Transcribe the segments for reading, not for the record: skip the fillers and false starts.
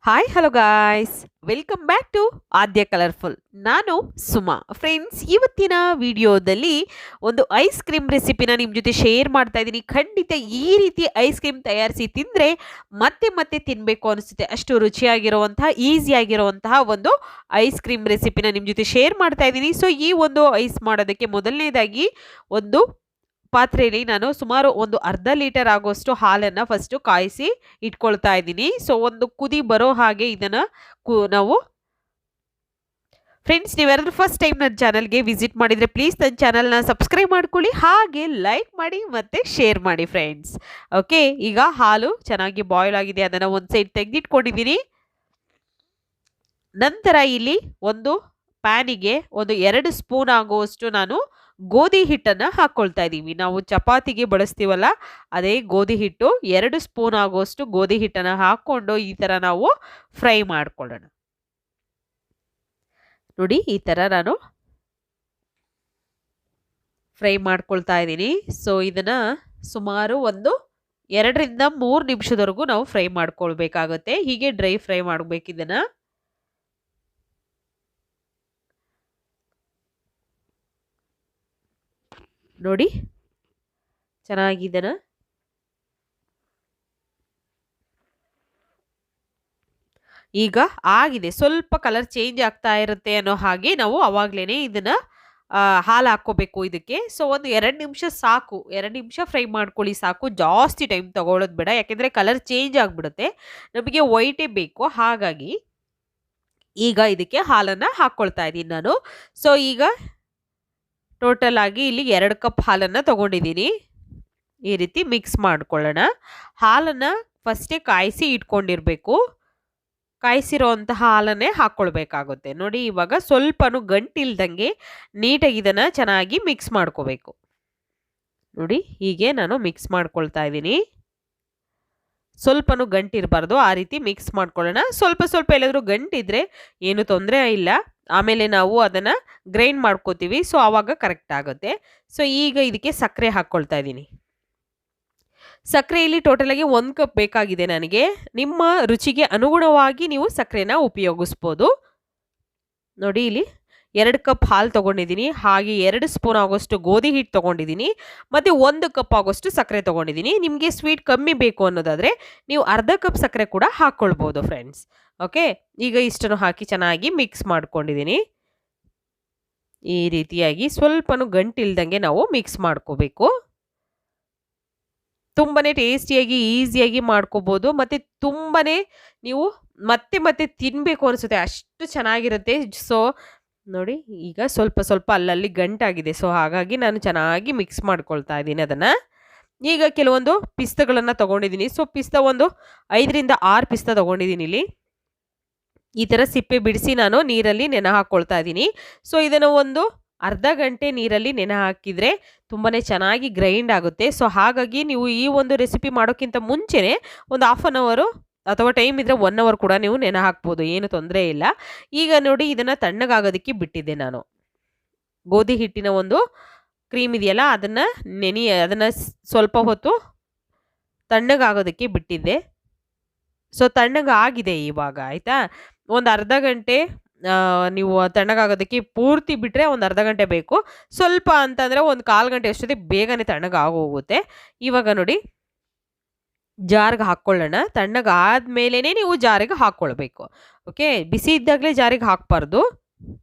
Hi hello guys, welcome back to Aadya colourful. ನಾನು Suma. Friends, ಇವತ್ತಿನ ವಿಡಿಯೋದಲ್ಲಿ ಒಂದು ಐಸ್ ಕ್ರೀಮ್ ರೆಸಿಪಿನ ನಿಮ್ಮ ಜೊತೆ ಶೇರ್ ಮಾಡ್ತಾ ಇದ್ದೀನಿ. ಖಂಡಿತ ಈ ರೀತಿ ಐಸ್ ಕ್ರೀಮ್ ತಯಾರಿಸಿ ತಿಂದರೆ ಮತ್ತೆ ಮತ್ತೆ ತಿನ್ನಬೇಕು ಅನಿಸುತ್ತೆ. ಅಷ್ಟು ರುಚಿಯಾಗಿರುವಂತಹ ಈಸಿಯಾಗಿರುವಂತಹ ಒಂದು ಐಸ್ ಕ್ರೀಮ್ ರೆಸಿಪಿನ ನಿಮ್ಮ ಜೊತೆ ಶೇರ್ ಮಾಡ್ತಾ ಇದ್ದೀನಿ. ಸೊ ಈ ಒಂದು ಐಸ್ ಮಾಡೋದಕ್ಕೆ ಮೊದಲನೇದಾಗಿ ಒಂದು ಪಾತ್ರೆಯಲ್ಲಿ ನಾನು ಸುಮಾರು ಒಂದು ಅರ್ಧ ಲೀಟರ್ ಆಗುವಷ್ಟು ಹಾಲನ್ನು ಫಸ್ಟು ಕಾಯಿಸಿ ಇಟ್ಕೊಳ್ತಾ ಇದ್ದೀನಿ. ಸೊ ಒಂದು ಕುದಿ ಬರೋ ಹಾಗೆ ಇದನ್ನು ನಾವು ಫ್ರೆಂಡ್ಸ್, ನೀವ್ಯಾರಾದ್ರೂ ಫಸ್ಟ್ ಟೈಮ್ ನನ್ನ ಚಾನಲ್ಗೆ ವಿಸಿಟ್ ಮಾಡಿದರೆ ಪ್ಲೀಸ್ ನನ್ನ ಚಾನಲ್ನ ಸಬ್ಸ್ಕ್ರೈಬ್ ಮಾಡ್ಕೊಳ್ಳಿ, ಹಾಗೆ ಲೈಕ್ ಮಾಡಿ ಮತ್ತು ಶೇರ್ ಮಾಡಿ ಫ್ರೆಂಡ್ಸ್. ಓಕೆ, ಈಗ ಹಾಲು ಚೆನ್ನಾಗಿ ಬಾಯ್ಲ್ ಆಗಿದೆ, ಅದನ್ನು ಒಂದು ಸೈಡ್ ತೆಗೆದಿಟ್ಕೊಂಡಿದ್ದೀನಿ. ನಂತರ ಇಲ್ಲಿ ಒಂದು ಪ್ಯಾನಿಗೆ ಒಂದು 2 ಸ್ಪೂನ್ ಆಗುವಷ್ಟು ನಾನು ಗೋಧಿ ಹಿಟ್ಟನ್ನು ಹಾಕ್ಕೊಳ್ತಾ ಇದ್ದೀವಿ. ನಾವು ಚಪಾತಿಗೆ ಬಳಸ್ತೀವಲ್ಲ, ಅದೇ ಗೋಧಿ ಹಿಟ್ಟು. 2 ಸ್ಪೂನ್ ಆಗುವಷ್ಟು ಗೋಧಿ ಹಿಟ್ಟನ್ನು ಹಾಕ್ಕೊಂಡು ಈ ಥರ ನಾವು ಫ್ರೈ ಮಾಡ್ಕೊಳ್ಳೋಣ. ನೋಡಿ, ಈ ಥರ ನಾನು ಫ್ರೈ ಮಾಡ್ಕೊಳ್ತಾ ಇದ್ದೀನಿ. ಸೊ ಇದನ್ನು ಸುಮಾರು ಒಂದು 2 ರಿಂದ 3 ನಿಮಿಷದವರೆಗೂ ನಾವು ಫ್ರೈ ಮಾಡ್ಕೊಳ್ಬೇಕಾಗುತ್ತೆ. ಹೀಗೆ ಡ್ರೈ ಫ್ರೈ ಮಾಡಬೇಕು ಇದನ್ನು. ನೋಡಿ, ಚೆನ್ನಾಗಿದೆನಾ? ಈಗ ಆಗಿದೆ. ಸ್ವಲ್ಪ ಕಲರ್ ಚೇಂಜ್ ಆಗ್ತಾ ಇರುತ್ತೆ ಅನ್ನೋ ಹಾಗೆ ನಾವು ಅವಾಗ್ಲೇನೆ ಇದನ್ನ ಹಾಲು ಹಾಕ್ಕೋಬೇಕು ಇದಕ್ಕೆ. ಸೊ ಒಂದು 2 ನಿಮಿಷ ಸಾಕು, 2 ನಿಮಿಷ ಫ್ರೈ ಮಾಡ್ಕೊಳ್ಳಿ ಸಾಕು. ಜಾಸ್ತಿ ಟೈಮ್ ತಗೊಳ್ಳೋದು ಬೇಡ, ಯಾಕೆಂದರೆ ಕಲರ್ ಚೇಂಜ್ ಆಗಿಬಿಡುತ್ತೆ. ನಮಗೆ ವೈಟೇ ಬೇಕು. ಹಾಗಾಗಿ ಈಗ ಇದಕ್ಕೆ ಹಾಲನ್ನು ಹಾಕ್ಕೊಳ್ತಾ ಇದ್ದೀನಿ ನಾನು. ಸೊ ಈಗ ಟೋಟಲ್ ಆಗಿ ಇಲ್ಲಿ 2 ಕಪ್ ಹಾಲನ್ನು ತಗೊಂಡಿದ್ದೀನಿ. ಈ ರೀತಿ ಮಿಕ್ಸ್ ಮಾಡ್ಕೊಳ್ಳೋಣ. ಹಾಲನ್ನು ಫಸ್ಟೇ ಕಾಯಿಸಿ ಇಟ್ಕೊಂಡಿರಬೇಕು. ಕಾಯಿಸಿರೋಂತಹ ಹಾಲನ್ನೇ ಹಾಕ್ಕೊಳ್ಬೇಕಾಗುತ್ತೆ. ನೋಡಿ, ಇವಾಗ ಸ್ವಲ್ಪನೂ ಗಂಟಿಲ್ದಂಗೆ ನೀಟಾಗಿ ಇದನ್ನು ಚೆನ್ನಾಗಿ ಮಿಕ್ಸ್ ಮಾಡ್ಕೋಬೇಕು. ನೋಡಿ, ಹೀಗೆ ನಾನು ಮಿಕ್ಸ್ ಮಾಡ್ಕೊಳ್ತಾ ಇದ್ದೀನಿ. ಸ್ವಲ್ಪನೂ ಗಂಟಿರಬಾರ್ದು, ಆ ರೀತಿ ಮಿಕ್ಸ್ ಮಾಡ್ಕೊಳ್ಳೋಣ. ಸ್ವಲ್ಪ ಸ್ವಲ್ಪ ಎಲ್ಲಾದರೂ ಗಂಟಿದ್ರೆ ಏನು ತೊಂದರೆ ಇಲ್ಲ, ಆಮೇಲೆ ನಾವು ಅದನ್ನು ಗ್ರೈಂಡ್ ಮಾಡ್ಕೋತೀವಿ. ಸೊ ಆವಾಗ ಕರೆಕ್ಟ್ ಆಗುತ್ತೆ. ಸೊ ಈಗ ಇದಕ್ಕೆ ಸಕ್ಕರೆ ಹಾಕ್ಕೊಳ್ತಾ ಇದ್ದೀನಿ. ಸಕ್ಕರೆಯಲ್ಲಿ ಟೋಟಲಾಗಿ 1 ಕಪ್ ಬೇಕಾಗಿದೆ ನನಗೆ. ನಿಮ್ಮ ರುಚಿಗೆ ಅನುಗುಣವಾಗಿ ನೀವು ಸಕ್ಕರೆನ ಉಪಯೋಗಿಸ್ಬೋದು. ನೋಡಿ, ಇಲ್ಲಿ 2 ಕಪ್ ಹಾಲು ತೊಗೊಂಡಿದ್ದೀನಿ, ಹಾಗೆ 2 ಸ್ಪೂನ್ ಆಗೋಷ್ಟು ಗೋಧಿ ಹಿಟ್ಟು ತೊಗೊಂಡಿದ್ದೀನಿ, ಮತ್ತು 1 ಕಪ್ ಆಗೋಷ್ಟು ಸಕ್ಕರೆ ತೊಗೊಂಡಿದ್ದೀನಿ. ನಿಮಗೆ ಸ್ವೀಟ್ ಕಮ್ಮಿ ಬೇಕು ಅನ್ನೋದಾದರೆ ನೀವು ಅರ್ಧ ಕಪ್ ಸಕ್ಕರೆ ಕೂಡ ಹಾಕ್ಕೊಳ್ಬೋದು ಫ್ರೆಂಡ್ಸ್. ಓಕೆ, ಈಗ ಇಷ್ಟನ್ನು ಹಾಕಿ ಚೆನ್ನಾಗಿ ಮಿಕ್ಸ್ ಮಾಡ್ಕೊಂಡಿದ್ದೀನಿ. ಈ ರೀತಿಯಾಗಿ ಸ್ವಲ್ಪನೂ ಗಂಟಿಲ್ದಂಗೆ ನಾವು ಮಿಕ್ಸ್ ಮಾಡ್ಕೋಬೇಕು. ತುಂಬಾ ಟೇಸ್ಟಿಯಾಗಿ ಈಸಿಯಾಗಿ ಮಾಡ್ಕೋಬೋದು, ಮತ್ತು ತುಂಬಾ ನೀವು ಮತ್ತೆ ಮತ್ತೆ ತಿನ್ನಬೇಕು ಅನಿಸುತ್ತೆ, ಅಷ್ಟು ಚೆನ್ನಾಗಿರುತ್ತೆ. ಸೊ ನೋಡಿ, ಈಗ ಸ್ವಲ್ಪ ಸ್ವಲ್ಪ ಅಲ್ಲಲ್ಲಿ ಗಂಟಾಗಿದೆ. ಸೊ ಹಾಗಾಗಿ ನಾನು ಚೆನ್ನಾಗಿ ಮಿಕ್ಸ್ ಮಾಡ್ಕೊಳ್ತಾ ಇದ್ದೀನಿ ಅದನ್ನು. ಈಗ ಕೆಲವೊಂದು ಪಿಸ್ತಗಳನ್ನು ತೊಗೊಂಡಿದ್ದೀನಿ. ಸೊ ಪಿಸ್ತಾ ಒಂದು 5 ರಿಂದ 6 ಪಿಸ್ತಾ ತೊಗೊಂಡಿದ್ದೀನಿ. ಇಲ್ಲಿ ಈ ಥರ ಸಿಪ್ಪೆ ಬಿಡಿಸಿ ನಾನು ನೀರಲ್ಲಿ ನೆನೆ ಹಾಕ್ಕೊಳ್ತಾ ಇದ್ದೀನಿ. ಸೊ ಇದನ್ನು ಒಂದು ಅರ್ಧ ಗಂಟೆ ನೀರಲ್ಲಿ ನೆನೆ ಹಾಕಿದರೆ ತುಂಬಾ ಚೆನ್ನಾಗಿ ಗ್ರೈಂಡ್ ಆಗುತ್ತೆ. ಸೊ ಹಾಗಾಗಿ ನೀವು ಈ ಒಂದು ರೆಸಿಪಿ ಮಾಡೋಕ್ಕಿಂತ ಮುಂಚೆನೇ ಒಂದು 1/2 ಅವರು ಅಥವಾ ಟೈಮ್ ಇದ್ದರೆ 1 ಅವರ್ ಕೂಡ ನೀವು ನೆನೆ ಹಾಕ್ಬೋದು, ಏನು ತೊಂದರೆ ಇಲ್ಲ. ಈಗ ನೋಡಿ, ಇದನ್ನು ತಣ್ಣಗಾಗೋದಕ್ಕೆ ಬಿಟ್ಟಿದ್ದೆ ನಾನು. ಗೋಧಿ ಹಿಟ್ಟಿನ ಒಂದು ಕ್ರೀಮ್ ಇದೆಯಲ್ಲ, ಅದನ್ನು ಸ್ವಲ್ಪ ಹೊತ್ತು ತಣ್ಣಗಾಗೋದಕ್ಕೆ ಬಿಟ್ಟಿದ್ದೆ. ಸೊ ತಣ್ಣಗಾಗಿದೆ ಇವಾಗ, ಆಯಿತಾ. ಒಂದು ಅರ್ಧ ಗಂಟೆ ನೀವು ತಣ್ಣಗಾಗೋದಕ್ಕೆ ಪೂರ್ತಿ ಬಿಟ್ಟರೆ ಒಂದು ಅರ್ಧ ಗಂಟೆ ಬೇಕು. ಸ್ವಲ್ಪ ಅಂತಂದರೆ ಒಂದು 1/4 ಗಂಟೆ ಅಷ್ಟೊತ್ತಿಗೆ ಬೇಗನೆ ತಣ್ಣಗಾಗೋಗುತ್ತೆ. ಇವಾಗ ನೋಡಿ, ಜಾರಿಗೆ ಹಾಕ್ಕೊಳ್ಳೋಣ. ತಣ್ಣಗಾದ್ಮೇಲೆ ನೀವು ಜಾರಿಗೆ ಹಾಕ್ಕೊಳ್ಬೇಕು. ಓಕೆ, ಬಿಸಿ ಇದ್ದಾಗಲೇ ಜಾರಿಗೆ ಹಾಕಬಾರ್ದು.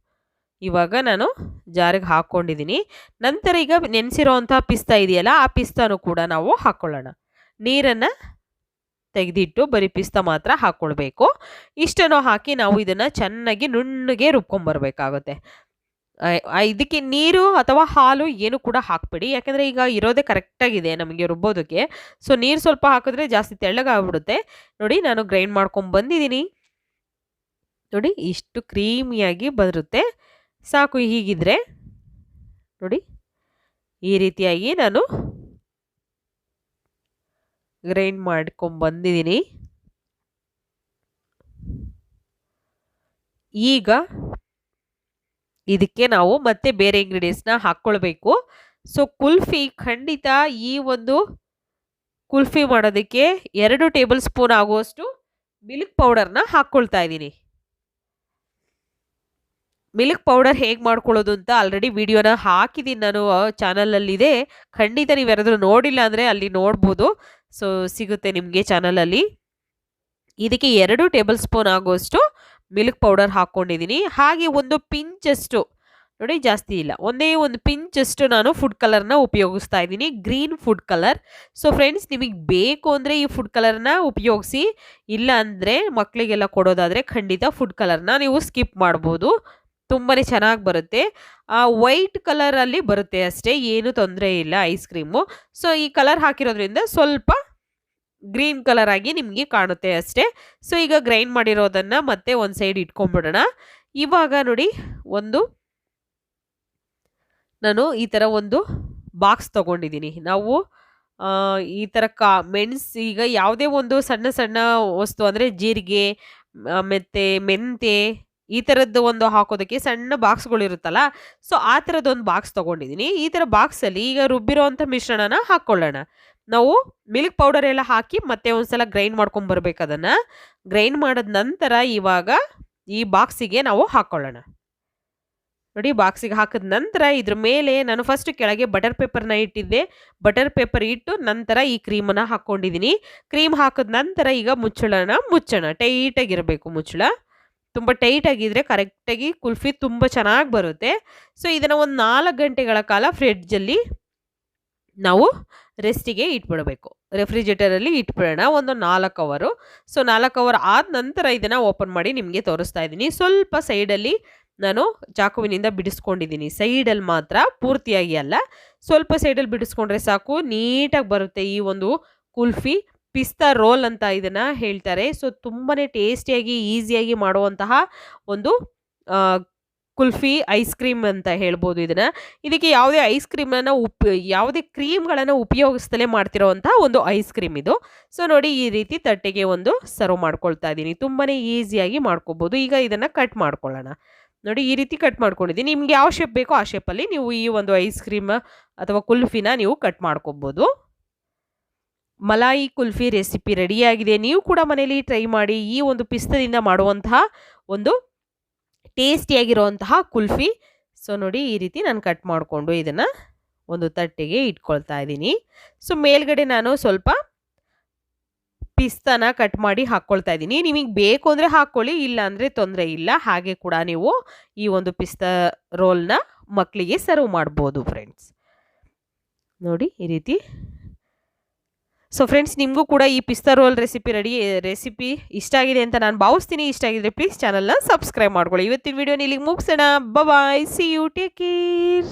ಇವಾಗ ನಾನು ಜಾರಿಗೆ ಹಾಕ್ಕೊಂಡಿದ್ದೀನಿ. ನಂತರ ಈಗ ನೆನೆಸಿರೋವಂಥ ಪಿಸ್ತಾ ಇದೆಯಲ್ಲ, ಆ ಪಿಸ್ತಾನು ಕೂಡ ನಾವು ಹಾಕ್ಕೊಳ್ಳೋಣ. ನೀರನ್ನು ತೆಗೆದಿಟ್ಟು ಬರೀ ಪಿಸ್ತಾ ಮಾತ್ರ ಹಾಕ್ಕೊಳ್ಬೇಕು. ಇಷ್ಟನ್ನು ಹಾಕಿ ನಾವು ಇದನ್ನು ಚೆನ್ನಾಗಿ ನುಣ್ಣಗೆ ರುಬ್ಕೊಂಬರ್ಬೇಕಾಗುತ್ತೆ. ಇದಕ್ಕೆ ನೀರು ಅಥವಾ ಹಾಲು ಏನು ಕೂಡ ಹಾಕಬೇಡಿ, ಯಾಕೆಂದರೆ ಈಗ ಇರೋದೇ ಕರೆಕ್ಟಾಗಿದೆ ನಮಗೆ ರುಬ್ಬೋದಕ್ಕೆ. ಸೊ ನೀರು ಸ್ವಲ್ಪ ಹಾಕಿದ್ರೆ ಜಾಸ್ತಿ ತೆಳ್ಳಗಾಗ್ಬಿಡುತ್ತೆ. ನೋಡಿ, ನಾನು ಗ್ರೈಂಡ್ ಮಾಡ್ಕೊಂಡು ಬಂದಿದ್ದೀನಿ. ನೋಡಿ, ಇಷ್ಟು ಕ್ರೀಮಿಯಾಗಿ ಬರುತ್ತೆ ಸಾಕು. ಹೀಗಿದ್ರೆ ನೋಡಿ, ಈ ರೀತಿಯಾಗಿ ನಾನು ಗ್ರೈಂಡ್ ಮಾಡ್ಕೊಂಡು ಬಂದಿದ್ದೀನಿ. ಈಗ ಇದಕ್ಕೆ ನಾವು ಮತ್ತೆ ಬೇರೆ ಇಂಗ್ರೀಡಿಯೆಂಟ್ಸ್ನ ಹಾಕ್ಕೊಳ್ಬೇಕು. ಸೊ ಕುಲ್ಫಿ, ಖಂಡಿತ ಈ ಒಂದು ಕುಲ್ಫಿ ಮಾಡೋದಕ್ಕೆ 2 ಟೇಬಲ್ ಸ್ಪೂನ್ ಆಗುವಷ್ಟು ಮಿಲ್ಕ್ ಪೌಡರ್ನ ಹಾಕ್ಕೊಳ್ತಾ ಇದ್ದೀನಿ. ಮಿಲ್ಕ್ ಪೌಡರ್ ಹೇಗೆ ಮಾಡ್ಕೊಳ್ಳೋದು ಅಂತ ಆಲ್ರೆಡಿ ವಿಡಿಯೋನ ಹಾಕಿದ್ದೀನಿ ನಾನು, ಚಾನಲಲ್ಲಿದೆ. ಖಂಡಿತ ನೀವು ಯಾರಾದರೂ ನೋಡಿಲ್ಲ ಅಂದರೆ ಅಲ್ಲಿ ನೋಡ್ಬೋದು. ಸೊ ಸಿಗುತ್ತೆ ನಿಮಗೆ ಚಾನಲಲ್ಲಿ. ಇದಕ್ಕೆ 2 ಟೇಬಲ್ ಸ್ಪೂನ್ ಆಗುವಷ್ಟು ಮಿಲ್ಕ್ ಪೌಡರ್ ಹಾಕ್ಕೊಂಡಿದ್ದೀನಿ. ಹಾಗೆ ಒಂದು ಪಿಂಚಷ್ಟು, ನೋಡಿ ಜಾಸ್ತಿ ಇಲ್ಲ, ಒಂದೇ ಒಂದು ಪಿಂಚಷ್ಟು ನಾನು ಫುಡ್ ಕಲರ್ನ ಉಪಯೋಗಿಸ್ತಾ ಇದ್ದೀನಿ, green food colour. So friends, ನಿಮಗೆ ಬೇಕು ಅಂದರೆ ಈ ಫುಡ್ ಕಲರ್ನ ಉಪಯೋಗಿಸಿ, ಇಲ್ಲ ಅಂದರೆ ಮಕ್ಕಳಿಗೆಲ್ಲ ಕೊಡೋದಾದರೆ ಖಂಡಿತ ಫುಡ್ ಕಲರ್ನ ನೀವು ಸ್ಕಿಪ್ ಮಾಡ್ಬೋದು. ತುಂಬಾ ಚೆನ್ನಾಗಿ ಬರುತ್ತೆ. ವೈಟ್ ಕಲರಲ್ಲಿ ಬರುತ್ತೆ ಅಷ್ಟೇ, ಏನು ತೊಂದರೆ ಇಲ್ಲ ಐಸ್ ಕ್ರೀಮು. ಸೊ ಈ ಕಲರ್ ಹಾಕಿರೋದ್ರಿಂದ ಸ್ವಲ್ಪ ಗ್ರೀನ್ ಕಲರ್ ಆಗಿ ನಿಮಗೆ ಕಾಣುತ್ತೆ ಅಷ್ಟೇ. ಸೊ ಈಗ ಗ್ರೈಂಡ್ ಮಾಡಿರೋದನ್ನು ಮತ್ತೆ ಒಂದು ಸೈಡ್ ಇಟ್ಕೊಂಡ್ಬಿಡೋಣ. ಇವಾಗ ನೋಡಿ, ನಾನು ಈ ಥರ ಒಂದು ಬಾಕ್ಸ್ ತೊಗೊಂಡಿದ್ದೀನಿ. ನಾವು ಈ ಥರ ಮೆಣಸು, ಈಗ ಯಾವುದೇ ಒಂದು ಸಣ್ಣ ಸಣ್ಣ ವಸ್ತು ಅಂದರೆ ಜೀರಿಗೆ ಮತ್ತು ಮೆಂತೆ ಈ ಥರದ್ದು ಒಂದು ಹಾಕೋದಕ್ಕೆ ಸಣ್ಣ ಬಾಕ್ಸ್ಗಳಿರುತ್ತಲ್ಲ, ಸೊ ಆ ಥರದ್ದೊಂದು ಬಾಕ್ಸ್ ತೊಗೊಂಡಿದ್ದೀನಿ. ಈ ಥರ ಬಾಕ್ಸಲ್ಲಿ ಈಗ ರುಬ್ಬಿರೋವಂಥ ಮಿಶ್ರಣನ ಹಾಕ್ಕೊಳ್ಳೋಣ. ನಾವು ಮಿಲ್ಕ್ ಪೌಡರ್ ಎಲ್ಲ ಹಾಕಿ ಮತ್ತೆ ಒಂದ್ಸಲ ಗ್ರೈಂಡ್ ಮಾಡ್ಕೊಂಬರ್ಬೇಕು. ಅದನ್ನು ಗ್ರೈಂಡ್ ಮಾಡಿದ ನಂತರ ಇವಾಗ ಈ ಬಾಕ್ಸಿಗೆ ನಾವು ಹಾಕ್ಕೊಳ್ಳೋಣ. ನೋಡಿ, ಬಾಕ್ಸಿಗೆ ಹಾಕಿದ ನಂತರ ಇದ್ರ ಮೇಲೆ ನಾನು ಫಸ್ಟ್ ಕೆಳಗೆ ಬಟರ್ ಪೇಪರ್ನ ಇಟ್ಟಿದ್ದೆ. ಬಟರ್ ಪೇಪರ್ ಇಟ್ಟು ನಂತರ ಈ ಕ್ರೀಮನ್ನು ಹಾಕ್ಕೊಂಡಿದ್ದೀನಿ. ಕ್ರೀಮ್ ಹಾಕಿದ ನಂತರ ಈಗ ಮುಚ್ಚೋಣ. ಟೈಟಾಗಿರಬೇಕು ಮುಚ್ಚಳ. ತುಂಬ ಟೈಟಾಗಿದ್ದರೆ ಕರೆಕ್ಟಾಗಿ ಕುಲ್ಫಿ ತುಂಬ ಚೆನ್ನಾಗಿ ಬರುತ್ತೆ. ಸೊ ಇದನ್ನು ಒಂದು 4 ಗಂಟೆಗಳ ಕಾಲ ಫ್ರಿಡ್ಜಲ್ಲಿ ನಾವು ರೆಸ್ಟಿಗೆ ಇಟ್ಬಿಡಬೇಕು. ರೆಫ್ರಿಜರೇಟರಲ್ಲಿ ಇಟ್ಬಿಡೋಣ ಒಂದು 4 ಅವರು. ಸೊ 4 ಅವರ್ ಆದ ನಂತರ ಇದನ್ನು ಓಪನ್ ಮಾಡಿ ನಿಮಗೆ ತೋರಿಸ್ತಾ ಇದ್ದೀನಿ. ಸ್ವಲ್ಪ ಸೈಡಲ್ಲಿ ನಾನು ಚಾಕುವಿನಿಂದ ಬಿಡಿಸ್ಕೊಂಡಿದ್ದೀನಿ, ಸೈಡಲ್ಲಿ ಮಾತ್ರ, ಪೂರ್ತಿಯಾಗಿ ಅಲ್ಲ. ಸ್ವಲ್ಪ ಸೈಡಲ್ಲಿ ಬಿಡಿಸ್ಕೊಂಡ್ರೆ ಸಾಕು, ನೀಟಾಗಿ ಬರುತ್ತೆ ಈ ಒಂದು ಕುಲ್ಫಿ. ಪಿಸ್ತಾ ರೋಲ್ ಅಂತ ಇದನ್ನು ಹೇಳ್ತಾರೆ. ಸೊ ತುಂಬಾ ಟೇಸ್ಟಿಯಾಗಿ ಈಸಿಯಾಗಿ ಮಾಡುವಂತಹ ಒಂದು ಕುಲ್ಫಿ ಐಸ್ ಕ್ರೀಮ್ ಅಂತ ಹೇಳ್ಬೋದು ಇದನ್ನು. ಇದಕ್ಕೆ ಯಾವುದೇ ಐಸ್ ಕ್ರೀಮನ್ನು ಯಾವುದೇ ಕ್ರೀಮ್ಗಳನ್ನು ಉಪಯೋಗಿಸ್ತಲೇ ಮಾಡ್ತಿರೋವಂಥ ಒಂದು ಐಸ್ ಕ್ರೀಮ್ ಇದು. ಸೊ ನೋಡಿ, ಈ ರೀತಿ ತಟ್ಟೆಗೆ ಒಂದು ಸರ್ವ್ ಮಾಡ್ಕೊಳ್ತಾ ಇದ್ದೀನಿ. ತುಂಬಾ ಈಸಿಯಾಗಿ ಮಾಡ್ಕೊಬೋದು. ಈಗ ಇದನ್ನು ಕಟ್ ಮಾಡ್ಕೊಳ್ಳೋಣ. ನೋಡಿ, ಈ ರೀತಿ ಕಟ್ ಮಾಡ್ಕೊಂಡಿದ್ದೀನಿ. ನಿಮ್ಗೆ ಯಾವ ಶೇಪ್ ಬೇಕೋ ಆ ಶೇಪಲ್ಲಿ ನೀವು ಈ ಒಂದು ಐಸ್ ಕ್ರೀಮ್ ಅಥವಾ ಕುಲ್ಫಿನ ನೀವು ಕಟ್ ಮಾಡ್ಕೊಬೋದು. ಮಲಾಯಿ ಕುಲ್ಫಿ ರೆಸಿಪಿ ರೆಡಿಯಾಗಿದೆ. ನೀವು ಕೂಡ ಮನೇಲಿ ಟ್ರೈ ಮಾಡಿ. ಈ ಒಂದು ಪಿಸ್ತದಿಂದ ಮಾಡುವಂತಹ ಒಂದು ಟೇಸ್ಟಿಯಾಗಿರುವಂತಹ ಕುಲ್ಫಿ. ಸೊ ನೋಡಿ, ಈ ರೀತಿ ನಾನು ಕಟ್ ಮಾಡಿಕೊಂಡು ಇದನ್ನು ಒಂದು ತಟ್ಟೆಗೆ ಇಟ್ಕೊಳ್ತಾ ಇದ್ದೀನಿ. ಸೊ ಮೇಲ್ಗಡೆ ನಾನು ಸ್ವಲ್ಪ ಪಿಸ್ತಾನ ಕಟ್ ಮಾಡಿ ಹಾಕ್ಕೊಳ್ತಾ ಇದ್ದೀನಿ. ನಿಮಗೆ ಬೇಕು ಅಂದರೆ ಹಾಕ್ಕೊಳ್ಳಿ, ಇಲ್ಲ ಅಂದರೆ ತೊಂದರೆ ಇಲ್ಲ. ಹಾಗೆ ಕೂಡ ನೀವು ಈ ಒಂದು ಪಿಸ್ತಾ ರೋಲ್ನ ಮಕ್ಕಳಿಗೆ ಸರ್ವ್ ಮಾಡ್ಬೋದು ಫ್ರೆಂಡ್ಸ್. ನೋಡಿ, ಈ ರೀತಿ. ಸೊ ಫ್ರೆಂಡ್ಸ್, ನಿಮಗೂ ಕೂಡ ಈ ಪಿಸ್ತಾ ರೋಲ್ ರೆಸಿಪಿ ಇಷ್ಟ ಆಗಿದೆ ಅಂತ ನಾನು ಭಾವಿಸ್ತೀನಿ. ಇಷ್ಟ ಆಗಿದ್ರೆ ಪ್ಲೀಸ್ ಚಾನಲ್ನ ಸಬ್ಸ್ಕ್ರೈಬ್ ಮಾಡ್ಕೊಳ್ಳಿ. ಇವತ್ತಿನ ವಿಡಿಯೋನ ಇಲ್ಲಿಗೆ ಮುಗಿಸೋಣ. ಬಾಯ್, ಸಿ ಯು, ಟೇಕ್ ಕೇರ್.